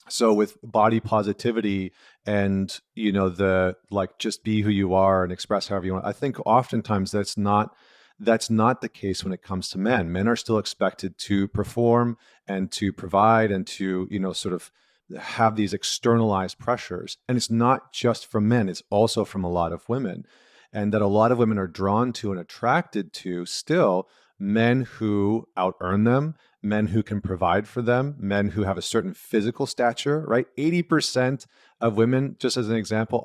So with body positivity and the like just be who you are and express however you want, I think oftentimes that's not the case when it comes to men. Men are still expected to perform and to provide and to sort of have these externalized pressures. And it's not just from men, it's also from a lot of women. And that a lot of women are drawn to and attracted to still men who out earn them, men who can provide for them, men who have a certain physical stature, right? 80% of women, just as an example,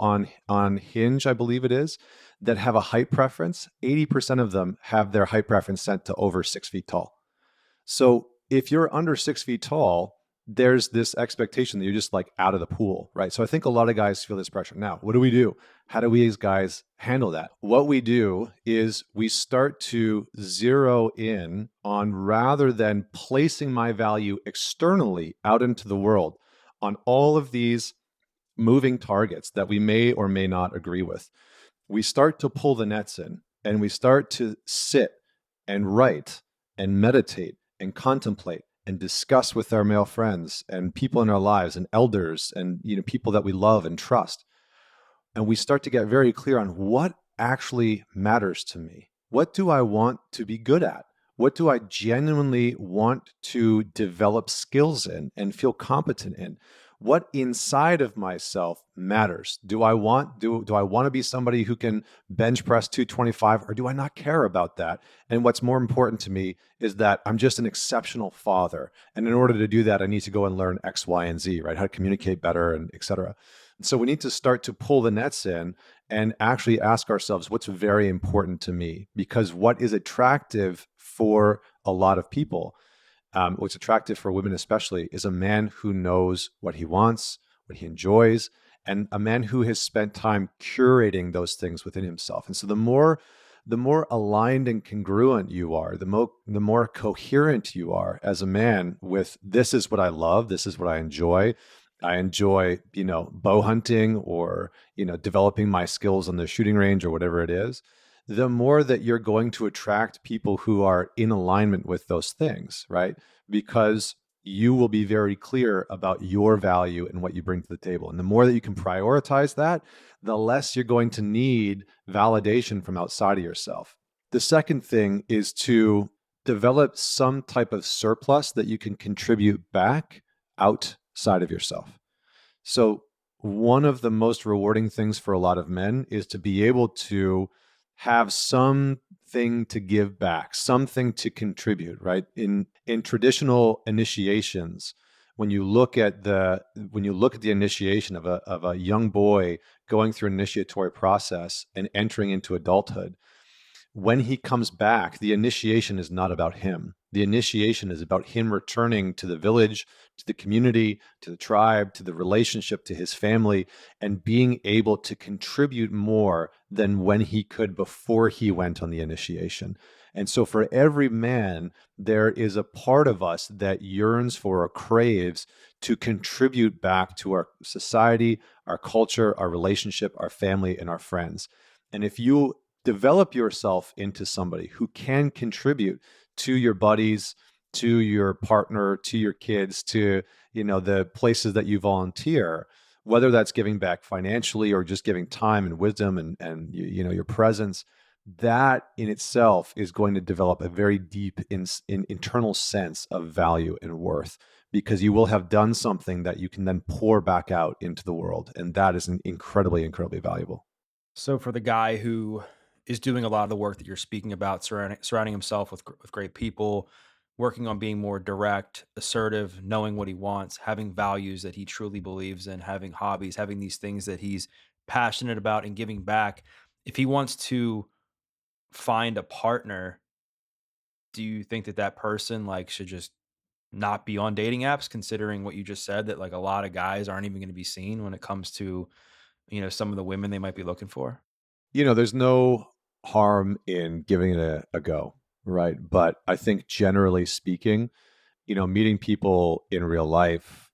on Hinge, I believe it is, that have a height preference, 80% of them have their height preference set to over 6 feet tall. So if you're under 6 feet tall, there's this expectation that you're just like out of the pool, right? So I think a lot of guys feel this pressure. Now, what do we do? How do we as guys handle that? What we do is we start to zero in on, rather than placing my value externally out into the world on all of these moving targets that we may or may not agree with, we start to pull the nets in and we start to sit and write and meditate and contemplate and discuss with our male friends and people in our lives and elders and people that we love and trust. And we start to get very clear on what actually matters to me. What do I want to be good at? What do I genuinely want to develop skills in and feel competent in? what inside of myself matters. Do I want to be somebody who can bench press 225, or do I not care about that? And what's more important to me is that I'm just an exceptional father. And in order to do that, I need to go and learn X, Y, and Z, right? How to communicate better and et cetera. And so we need to start to pull the nets in and actually ask ourselves what's very important to me, because what is attractive for a lot of people, what's attractive for women especially, is a man who knows what he wants, what he enjoys, and a man who has spent time curating those things within himself. And so the more aligned and congruent you are, the more coherent you are as a man with, this is what I love, this is what I enjoy. I enjoy, bow hunting, or, developing my skills on the shooting range, or whatever it is, the more that you're going to attract people who are in alignment with those things, right? Because you will be very clear about your value and what you bring to the table. And the more that you can prioritize that, the less you're going to need validation from outside of yourself. The second thing is to develop some type of surplus that you can contribute back outside of yourself. So, one of the most rewarding things for a lot of men is to be able to have something to give back, something to contribute, right? In traditional initiations, when you look at the initiation of a young boy going through an initiatory process and entering into adulthood, when he comes back, the initiation is not about him. The initiation is about him returning to the village, to the community, to the tribe, to the relationship, to his family, and being able to contribute more than when he could before he went on the initiation. And so, for every man, there is a part of us that yearns for or craves to contribute back to our society, our culture, our relationship, our family, and our friends. And if you develop yourself into somebody who can contribute to your buddies, to your partner, to your kids, to the places that you volunteer, whether that's giving back financially or just giving time and wisdom and your presence, that in itself is going to develop a very deep in internal sense of value and worth, because you will have done something that you can then pour back out into the world, and that is incredibly, incredibly valuable.
So for the guy who is doing a lot of the work that you're speaking about, surrounding himself with great people, working on being more direct, assertive, knowing what he wants, having values that he truly believes in, having hobbies, having these things that he's passionate about and giving back. If he wants to find a partner, do you think that that person like should just not be on dating apps, considering what you just said, that like a lot of guys aren't even going to be seen when it comes to, some of the women they might be looking for?
There's no harm in giving it a go, right? But I think generally speaking, meeting people in real life,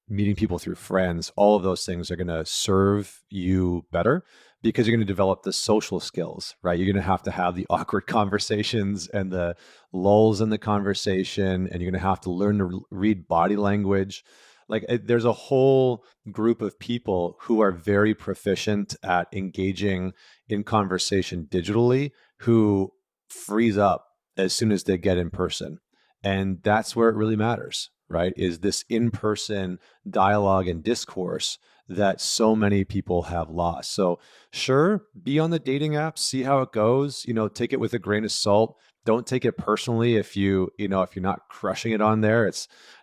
meeting people through friends, all of those things are going to serve you better, because you're going to develop the social skills, right? You're going to have the awkward conversations and the lulls in the conversation, and you're going to have to learn to read body language. Like, there's a whole group of people who are very proficient at engaging in conversation digitally, who freeze up as soon as they get in person. And that's where it really matters, right? Is this in person dialogue and discourse that so many people have lost. So, sure, be on the dating apps, see how it goes, take it with a grain of salt. Don't take it personally if you're not crushing it on there.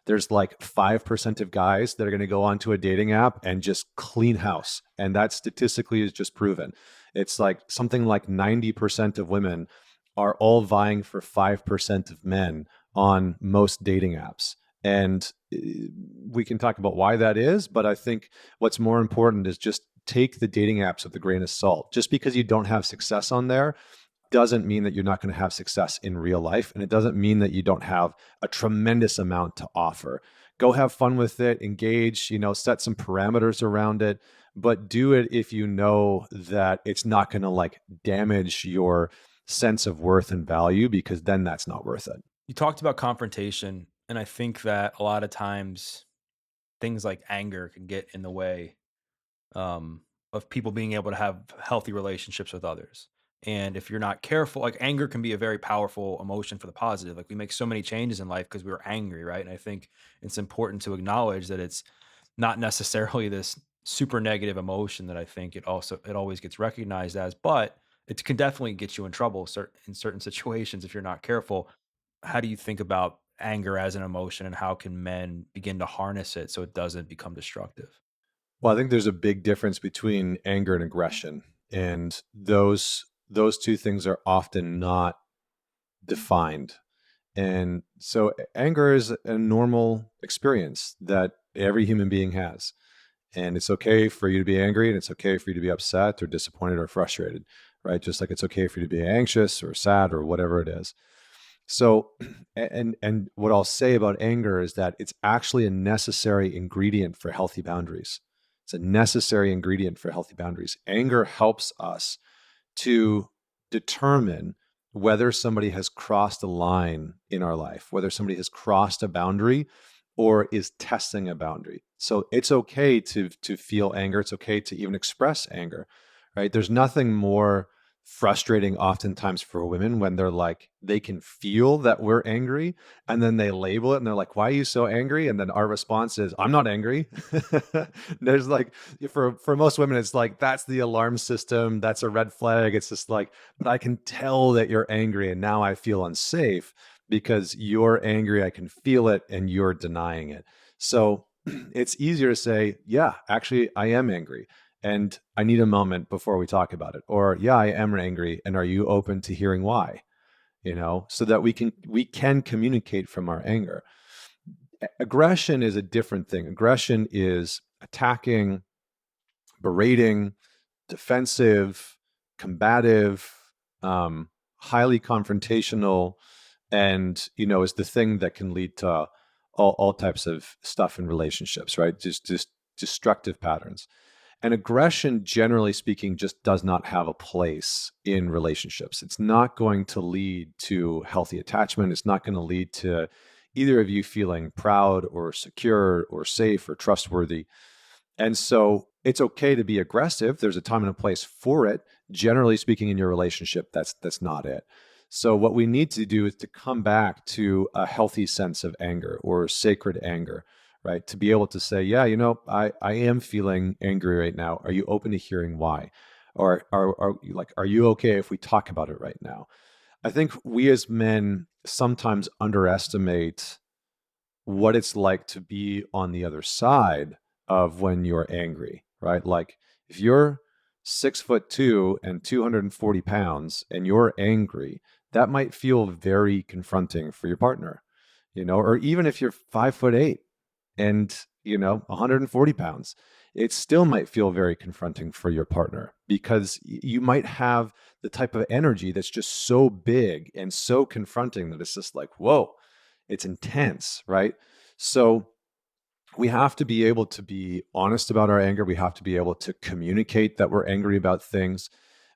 There's like 5% of guys that are going to go onto a dating app and just clean house. And that statistically is just proven. It's like something like 90% of women are all vying for 5% of men on most dating apps. And we can talk about why that is, but I think what's more important is just take the dating apps with a grain of salt. Just because you don't have success on there doesn't mean that you're not going to have success in real life. And it doesn't mean that you don't have a tremendous amount to offer. Go have fun with it, engage, set some parameters around it, but do it if you know that it's not going to like damage your sense of worth and value, because then that's not worth it.
You talked about confrontation, and I think that a lot of times things like anger can get in the way of people being able to have healthy relationships with others. And if you're not careful, like anger can be a very powerful emotion for the positive. Like we make so many changes in life because we were angry, right? And I think it's important to acknowledge that it's not necessarily this super negative emotion that I think it always gets recognized as, but it can definitely get you in trouble in certain situations if you're not careful. How do you think about anger as an emotion, and how can men begin to harness it so it doesn't become destructive?
Well, I think there's a big difference between anger and aggression, and those two things are often not defined. And so anger is a normal experience that every human being has. And it's okay for you to be angry, and it's okay for you to be upset or disappointed or frustrated, right? Just like it's okay for you to be anxious or sad or whatever it is. So, and what I'll say about anger is that it's actually a necessary ingredient for healthy boundaries. It's a necessary ingredient for healthy boundaries. Anger helps us to determine whether somebody has crossed a line in our life, whether somebody has crossed a boundary or is testing a boundary. So it's okay to feel anger. It's okay to even express anger, right? There's nothing more frustrating oftentimes for women when they're like, they can feel that we're angry and then they label it and they're like, why are you so angry? And then our response is, I'm not angry. There's like, for most women, it's like, that's the alarm system. That's a red flag. It's just like, but I can tell that you're angry and now I feel unsafe because you're angry. I can feel it and you're denying it. So it's easier to say, yeah, actually, I am angry and I need a moment before we talk about it. Or, yeah, I am angry. And are you open to hearing why? So that we can communicate from our anger. Aggression is a different thing. Aggression is attacking, berating, defensive, combative, highly confrontational, and is the thing that can lead to all types of stuff in relationships, right? Just destructive patterns. And aggression, generally speaking, just does not have a place in relationships. It's not going to lead to healthy attachment. It's not going to lead to either of you feeling proud or secure or safe or trustworthy. And so it's okay to be aggressive. There's a time and a place for it. Generally speaking, in your relationship, that's not it. So what we need to do is to come back to a healthy sense of anger or sacred anger, right? To be able to say, yeah, I am feeling angry right now. Are you open to hearing why? Or are you okay if we talk about it right now? I think we as men sometimes underestimate what it's like to be on the other side of when you're angry, right? Like if you're 6'2" and 240 pounds and you're angry, that might feel very confronting for your partner, or even if you're 5'8" and 140 pounds, it still might feel very confronting for your partner because you might have the type of energy that's just so big and so confronting that it's just like, whoa, it's intense, right? So we have to be able to be honest about our anger. We have to be able to communicate that we're angry about things.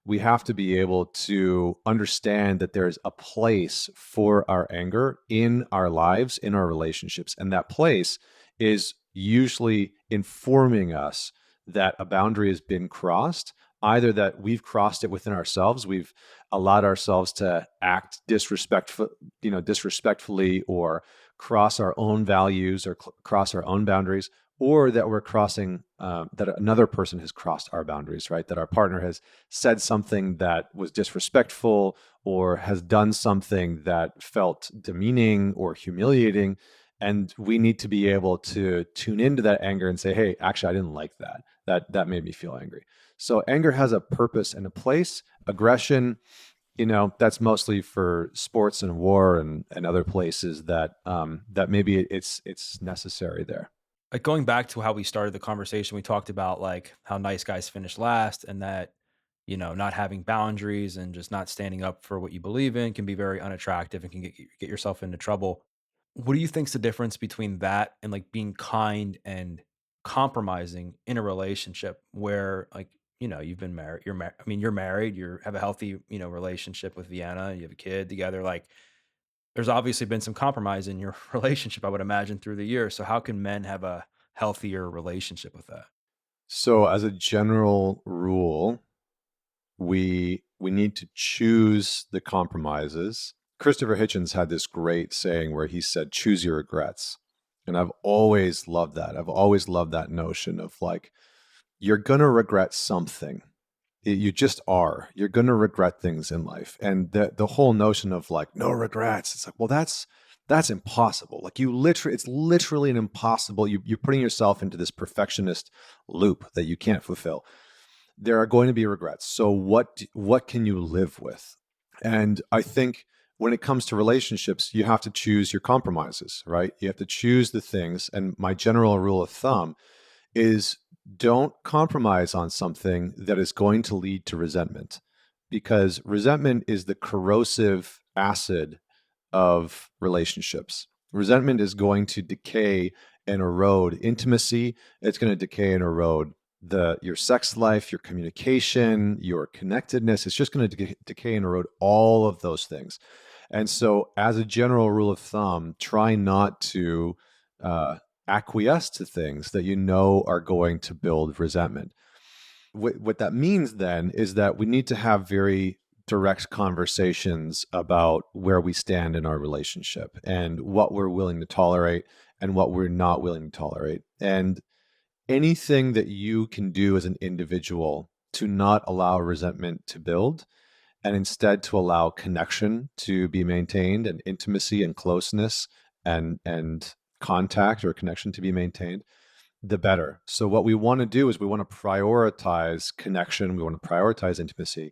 We have to be able to understand that there's a place for our anger in our lives, in our relationships. And that place is usually informing us that a boundary has been crossed, either that we've crossed it within ourselves, we've allowed ourselves to act disrespectfully or cross our own values or cross our own boundaries, or that we're crossing, that another person has crossed our boundaries, right? That our partner has said something that was disrespectful or has done something that felt demeaning or humiliating. And we need to be able to tune into that anger and say, hey, actually, I didn't like that. That made me feel angry. So anger has a purpose and a place. Aggression, that's mostly for sports and war and other places that maybe it's necessary there.
Like, going back to how we started the conversation, we talked about like how nice guys finish last, and that, not having boundaries and just not standing up for what you believe in can be very unattractive and can get yourself into trouble. What do you think's the difference between that and like being kind and compromising in a relationship where, like, you've been married, I mean, you're married, you have a healthy, relationship with Vienna, you have a kid together, like, there's obviously been some compromise in your relationship, I would imagine, through the years. So how can men have a healthier relationship with that?
So as a general rule, we need to choose the compromises. Christopher Hitchens had this great saying where he said, choose your regrets. And I've always loved that. I've always loved that notion of like, you're going to regret something. You just are. You're going to regret things in life. And the whole notion of like no regrets, it's like, well, that's impossible. Like it's literally an impossible. You're putting yourself into this perfectionist loop that you can't fulfill. There are going to be regrets. So what can you live with? And I think when it comes to relationships, you have to choose your compromises, right? You have to choose the things. And my general rule of thumb is don't compromise on something that is going to lead to resentment, because resentment is the corrosive acid of relationships. Resentment is going to decay and erode intimacy. It's going to decay and erode your sex life, your communication, your connectedness. It's just going to decay and erode all of those things. And so, as a general rule of thumb, try not to acquiesce to things that you know are going to build resentment. What that means then is that we need to have very direct conversations about where we stand in our relationship and what we're willing to tolerate and what we're not willing to tolerate. And anything that you can do as an individual to not allow resentment to build and instead to allow connection to be maintained and intimacy and closeness and contact or connection to be maintained, the better. So what we want to do is we want to prioritize connection, we want to prioritize intimacy,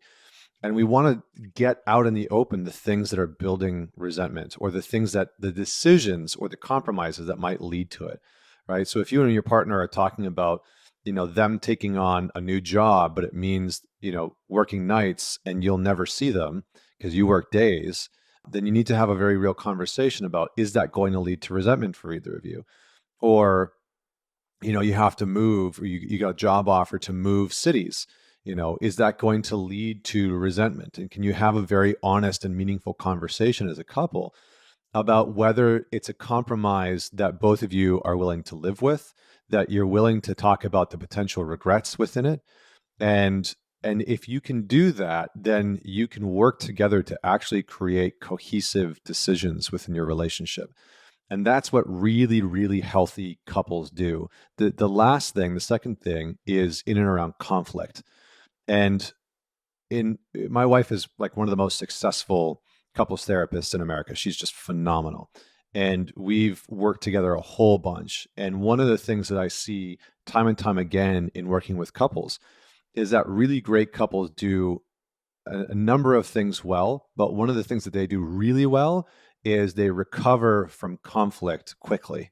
and we want to get out in the open the things that are building resentment or the decisions or the compromises that might lead to it, right? So if you and your partner are talking about, them taking on a new job, but it means, working nights and you'll never see them because you work days, then you need to have a very real conversation about, is that going to lead to resentment for either of you? Or you have to move, or you got a job offer to move cities. Is that going to lead to resentment? And can you have a very honest and meaningful conversation as a couple about whether it's a compromise that both of you are willing to live with, that you're willing to talk about the potential regrets within it? And if you can do that, then you can work together to actually create cohesive decisions within your relationship. And that's what really, really healthy couples do. The second thing is in and around conflict. And my wife is like one of the most successful couples therapists in America. She's just phenomenal. And we've worked together a whole bunch. And one of the things that I see time and time again in working with couples is that really great couples do a number of things well, but one of the things that they do really well is they recover from conflict quickly.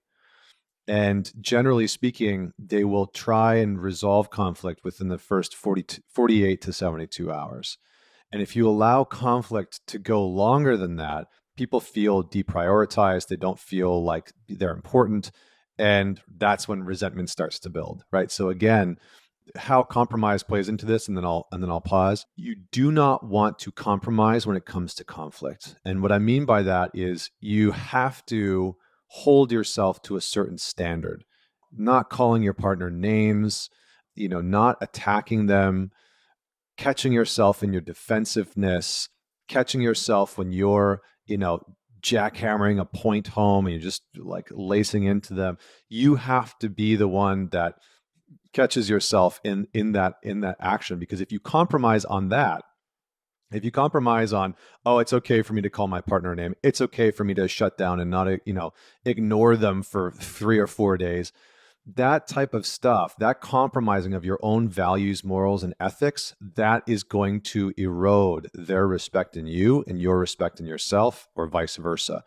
And generally speaking, they will try and resolve conflict within the first 48 to 72 hours. And if you allow conflict to go longer than that, people feel deprioritized. They don't feel like they're important. And that's when resentment starts to build, right? So again, how compromise plays into this, and then I'll pause. You do not want to compromise when it comes to conflict. And what I mean by that is you have to hold yourself to a certain standard, not calling your partner names, not attacking them, catching yourself in your defensiveness, catching yourself when you're, jackhammering a point home and you're just like lacing into them. You have to be the one that catches yourself in that action, because if you compromise on that, if you compromise on, oh, it's okay for me to call my partner a name, it's okay for me to shut down and not ignore them for 3 or 4 days, that type of stuff, that compromising of your own values, morals, and ethics, that is going to erode their respect in you and your respect in yourself, or vice versa.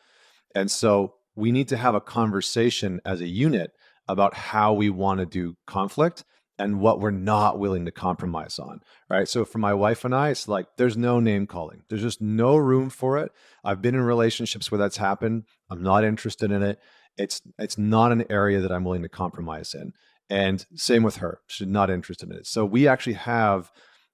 And so we need to have a conversation as a unit about how we want to do conflict and what we're not willing to compromise on, right? So for my wife and I, it's like there's no name calling. There's just no room for it. I've been in relationships where that's happened. I'm not interested in it. It's not an area that I'm willing to compromise in. And same with her. She's not interested in it. So we actually have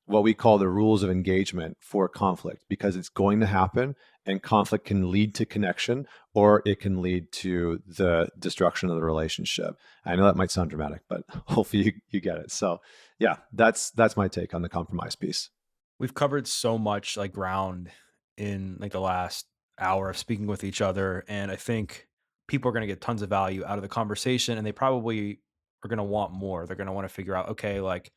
what we call the rules of engagement for conflict, because it's going to happen, and conflict can lead to connection or it can lead to the destruction of the relationship. I know that might sound dramatic, but hopefully you get it. So yeah, that's my take on the compromise piece.
We've covered so much like ground in like the last hour of speaking with each other, and I think people are going to get tons of value out of the conversation, and they probably are going to want more. They're going to want to figure out, okay, like,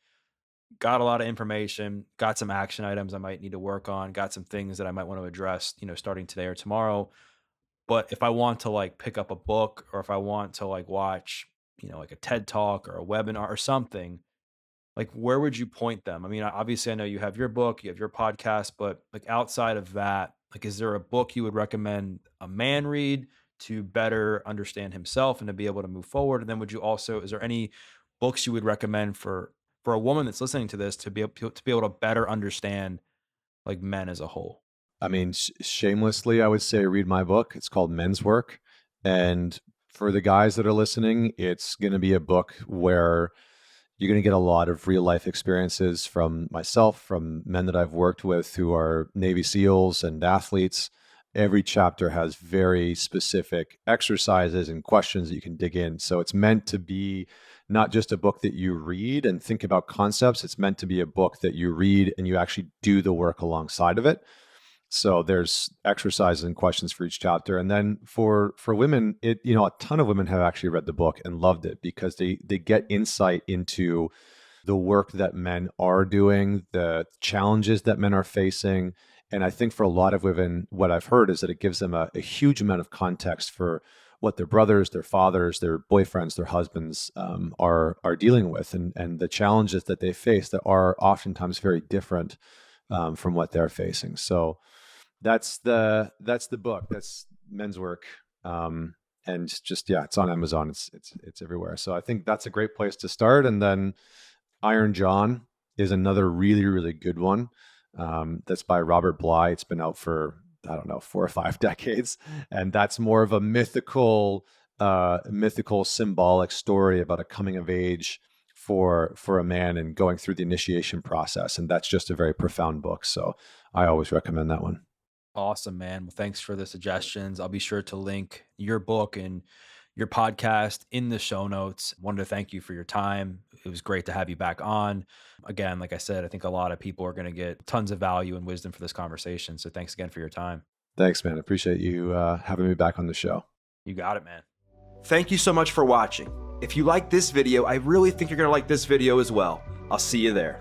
got a lot of information, got some action items I might need to work on, got some things that I might want to address, starting today or tomorrow. But if I want to like pick up a book, or if I want to like watch, like a TED talk or a webinar or something, like, where would you point them? I mean, obviously I know you have your book, you have your podcast, but like outside of that, like, is there a book you would recommend a man read to better understand himself and to be able to move forward? And then would you also, is there any books you would recommend for a woman that's listening to this to be able to better understand like men as a whole?
I mean, shamelessly, I would say read my book. It's called Men's Work. And for the guys that are listening, it's going to be a book where you're going to get a lot of real life experiences from myself, from men that I've worked with who are Navy SEALs and athletes. Every chapter has very specific exercises and questions that you can dig in. So it's meant to be not just a book that you read and think about concepts. It's meant to be a book that you read and you actually do the work alongside of it. So there's exercises and questions for each chapter. And then for women, a ton of women have actually read the book and loved it because they get insight into the work that men are doing, the challenges that men are facing. And I think for a lot of women, what I've heard is that it gives them a huge amount of context for what their brothers, their fathers, their boyfriends, their husbands are dealing with, and the challenges that they face that are oftentimes very different from what they're facing. So that's the book. That's Men's Work. And just, yeah, it's on Amazon. It's everywhere. So I think that's a great place to start. And then Iron John is another really, really good one. That's by Robert Bly. It's been out for, I don't know, 4 or 5 decades. And that's more of a mythical symbolic story about a coming of age for a man and going through the initiation process. And that's just a very profound book. So I always recommend that one.
Awesome, man. Well, thanks for the suggestions. I'll be sure to link your book and your podcast in the show notes. Wanted to thank you for your time. It was great to have you back on. Again, like I said, I think a lot of people are going to get tons of value and wisdom for this conversation. So thanks again for your time.
Thanks, man. Appreciate you having me back on the show.
You got it, man. Thank you so much for watching. If you like this video, I really think you're going to like this video as well. I'll see you there.